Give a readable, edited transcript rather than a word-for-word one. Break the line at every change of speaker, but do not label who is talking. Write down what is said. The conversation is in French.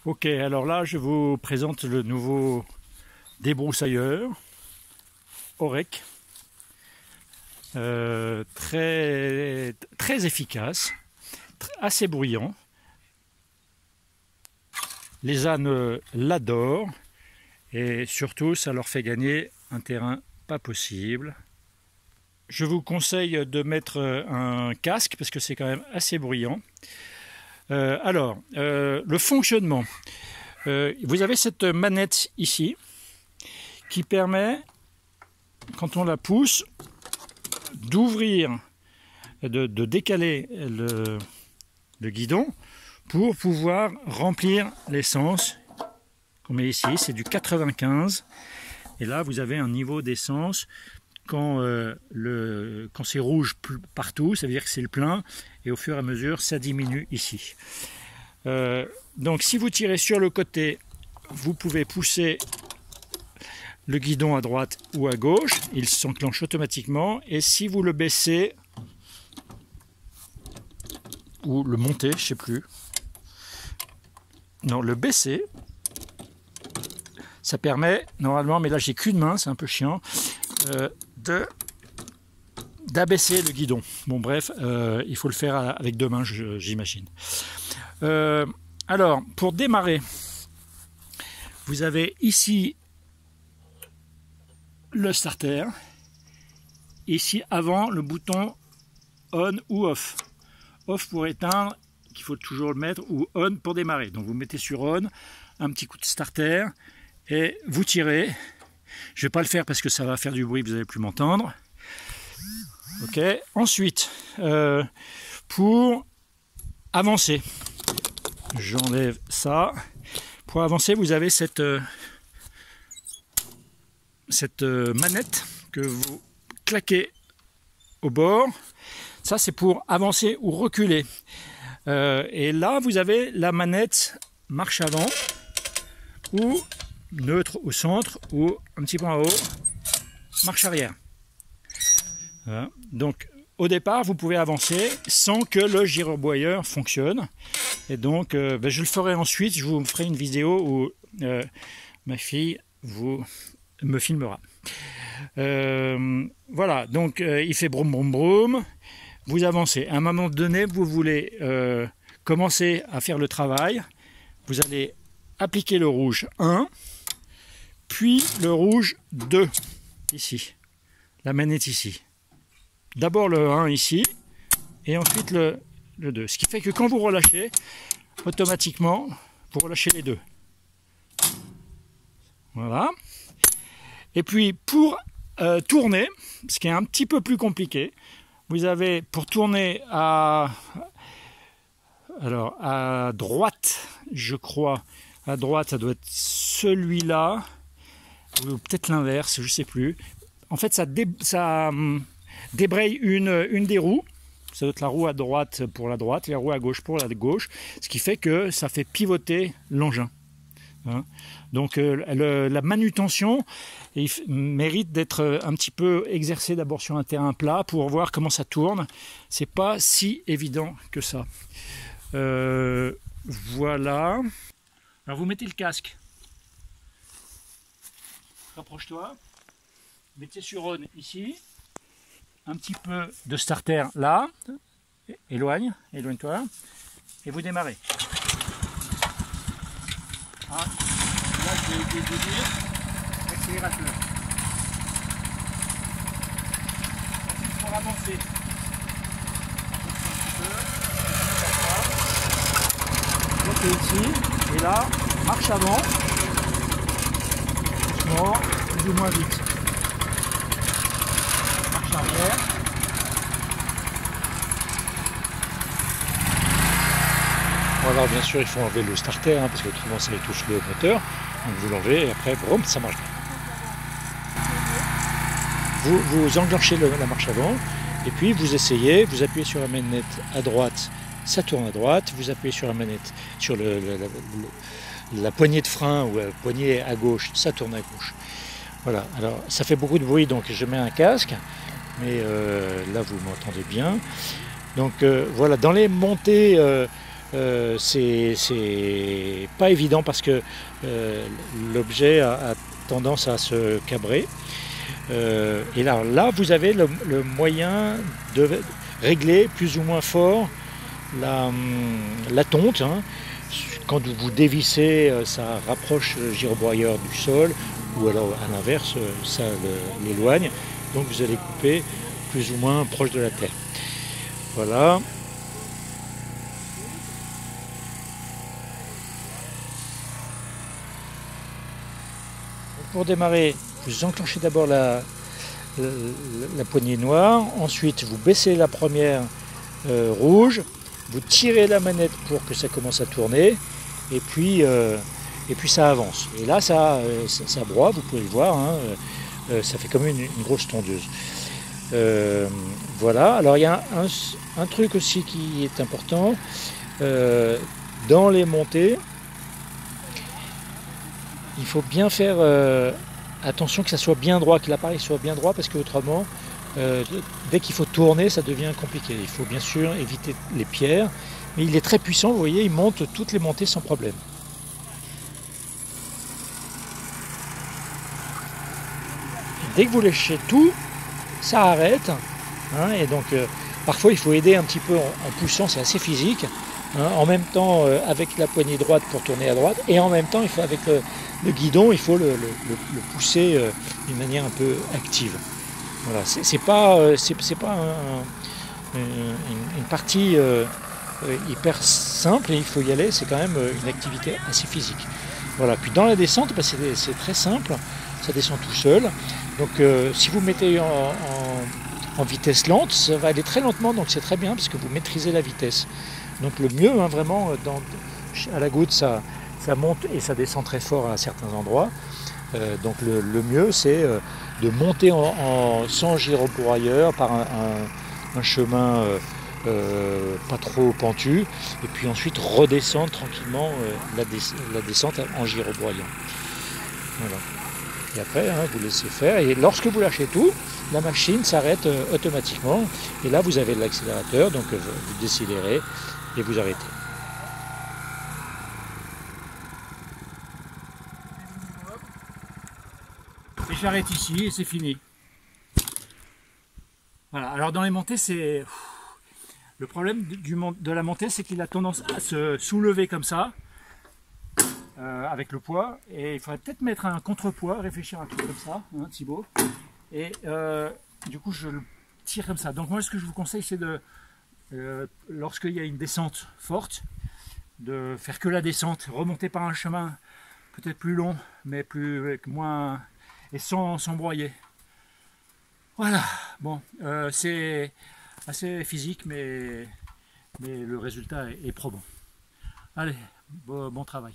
Ok, alors là je vous présente le nouveau débroussailleur Orec, très efficace, assez bruyant. Les ânes l'adorent et surtout ça leur fait gagner un terrain pas possible. Je vous conseille de mettre un casque parce que c'est quand même assez bruyant. Le fonctionnement. Vous avez cette manette ici qui permet, quand on la pousse, d'ouvrir, de décaler le guidon pour pouvoir remplir l'essence. Qu'on met ici, c'est du 95. Et là, vous avez un niveau d'essence. Quand c'est rouge partout, ça veut dire que c'est le plein, et au fur et à mesure, ça diminue ici. Donc si vous tirez sur le côté, vous pouvez pousser le guidon à droite ou à gauche, il s'enclenche automatiquement, et si vous le baissez, ou le montez, je ne sais plus, non, le baisser, ça permet, normalement, mais là j'ai qu'une main, c'est un peu chiant, d'abaisser le guidon. Bon bref, il faut le faire avec deux mains, j'imagine. Alors, pour démarrer, vous avez ici le starter, ici avant le bouton on ou off. Off pour éteindre, qu'il faut toujours le mettre, ou on pour démarrer. Donc vous mettez sur on, un petit coup de starter, et vous tirez. Je ne vais pas le faire parce que ça va faire du bruit, vous n'allez plus m'entendre. Ok. Ensuite, pour avancer, j'enlève ça. Pour avancer, vous avez cette manette que vous claquez au bord. Ça, c'est pour avancer ou reculer. Et là, vous avez la manette marche avant ou neutre au centre ou un petit peu en haut, marche arrière. Voilà. Donc au départ vous pouvez avancer sans que le gyroboyeur fonctionne, et donc je le ferai ensuite, je vous ferai une vidéo où ma fille me filmera. Voilà, donc il fait broum broum broum, vous avancez. À un moment donné, vous voulez commencer à faire le travail, vous allez appliquer le rouge 1, puis le rouge 2, ici, la manette ici. D'abord le 1 ici, et ensuite le 2. Ce qui fait que quand vous relâchez, automatiquement, vous relâchez les deux. Voilà. Et puis pour tourner, ce qui est un petit peu plus compliqué, vous avez pour tourner à droite, je crois, à droite ça doit être celui-là, ou peut-être l'inverse, je ne sais plus. En fait, ça débraye une des roues. Ça doit être la roue à droite pour la droite et la roue à gauche pour la gauche. Ce qui fait que ça fait pivoter l'engin. Hein. Donc, la manutention mérite d'être un petit peu exercée d'abord sur un terrain plat pour voir comment ça tourne. C'est pas si évident que ça. Voilà. Alors, vous mettez le casque. Rapproche-toi, mettez sur on ici, un petit peu de starter là, éloigne-toi, et vous démarrez. Ah, là je vais déduire l'accélérateur. Ensuite pour avancer, bloquez ici, et là, marche avant. Plus ou moins vite. Marche arrière. Bon, alors bien sûr il faut enlever le starter parce que autrement ça étouffe le moteur. Donc vous l'enlevez et après boum, ça marche bien. Vous enclenchez la marche avant et puis vous essayez, vous appuyez sur la manette à droite, ça tourne à droite, vous appuyez sur la manette, sur la poignée de frein ou la poignée à gauche, ça tourne à gauche. Voilà, alors ça fait beaucoup de bruit donc je mets un casque, mais là vous m'entendez bien. Donc voilà, dans les montées c'est pas évident parce que l'objet a tendance à se cabrer. Et là, vous avez le moyen de régler plus ou moins fort la tonte. Hein. Quand vous dévissez, ça rapproche le girobroyeur du sol, ou alors à l'inverse, ça l'éloigne. Donc vous allez couper plus ou moins proche de la terre. Voilà. Pour démarrer, vous enclenchez d'abord la poignée noire, ensuite vous baissez la première rouge, vous tirez la manette pour que ça commence à tourner, et puis ça avance. Et là ça broie, vous pouvez le voir, hein, ça fait comme une grosse tondeuse. Voilà, alors il y a un truc aussi qui est important, dans les montées, il faut bien faire attention que ça soit bien droit, que l'appareil soit bien droit, parce que autrement, dès qu'il faut tourner, ça devient compliqué. Il faut bien sûr éviter les pierres, mais il est très puissant, vous voyez, il monte toutes les montées sans problème. Dès que vous lâchez tout, ça arrête, hein, et donc parfois il faut aider un petit peu en poussant, c'est assez physique, hein, en même temps avec la poignée droite pour tourner à droite, et en même temps il faut avec le guidon, il faut le pousser d'une manière un peu active. Voilà, c'est pas une partie hyper simple, et il faut y aller, c'est quand même une activité assez physique. Voilà, puis dans la descente, bah, c'est très simple, ça descend tout seul. Donc si vous mettez en vitesse lente, ça va aller très lentement, donc c'est très bien parce que vous maîtrisez la vitesse. Donc le mieux, hein, vraiment, à la goutte, ça monte et ça descend très fort à certains endroits. Donc le mieux, c'est de monter sans girobroyeur par un chemin pas trop pentu, et puis ensuite redescendre tranquillement la descente en girobroyant. Voilà. Et après, hein, vous laissez faire, et lorsque vous lâchez tout, la machine s'arrête automatiquement, et là vous avez l'accélérateur, donc vous décélérez et vous arrêtez. Et j'arrête ici et c'est fini. Voilà, alors dans les montées, c'est... Le problème de la montée, c'est qu'il a tendance à se soulever comme ça, avec le poids, et il faudrait peut-être mettre un contrepoids, réfléchir à un truc comme ça, hein, Thibaut, et du coup je le tire comme ça. Donc moi ce que je vous conseille, c'est de, lorsqu'il y a une descente forte, de faire que la descente, remonter par un chemin peut-être plus long, mais avec moins, et sans broyer. Voilà, bon, c'est assez physique, mais le résultat est probant. Allez, bon travail.